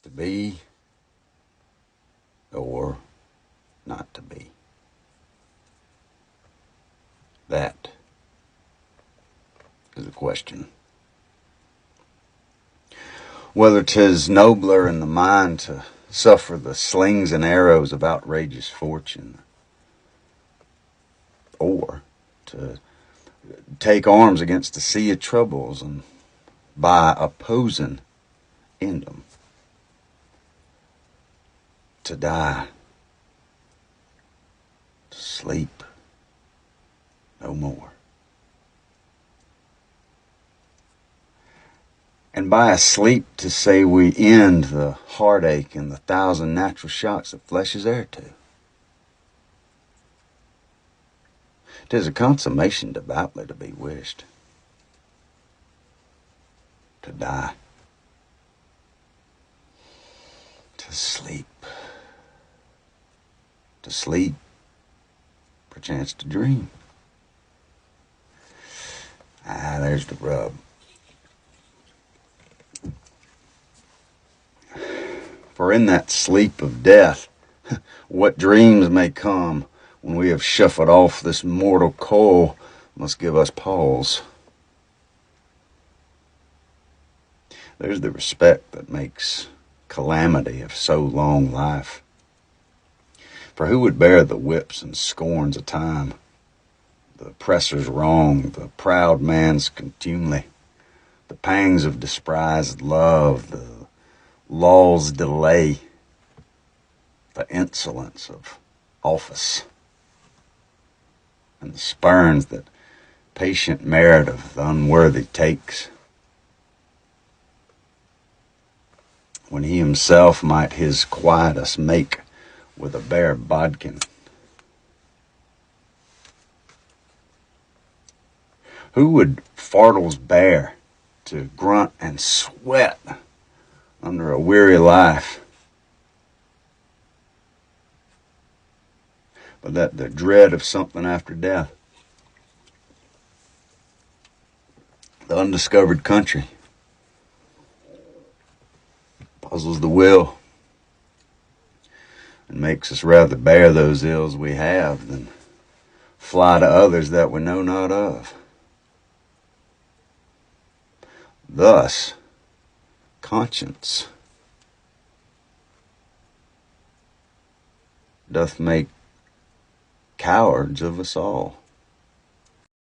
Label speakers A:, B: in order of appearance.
A: to be or not to be? That is a question. Whether 'tis nobler in the mind to suffer the slings and arrows of outrageous fortune, or to take arms against the sea of troubles and by opposing end them, to die, to sleep no more. And by a sleep to say we end the heartache and the thousand natural shocks that flesh is heir to. 'Tis a consummation devoutly to be wished. To die. To sleep. To sleep. Perchance to dream. There's the rub. For in that sleep of death, what dreams may come when we have shuffled off this mortal coil must give us pause. There's the respect that makes calamity of so long life. For who would bear the whips and scorns of time, the oppressor's wrong, the proud man's contumely, the pangs of despised love, the law's delay, the insolence of office, and the spurns that patient merit of the unworthy takes, when he himself might his quietus make with a bare bodkin? Who would fardels bear to grunt and sweat under a weary life, but that the dread of something after death, the undiscovered country, puzzles the will and makes us rather bear those ills we have than fly to others that we know not of. Thus, conscience doth make cowards of us all.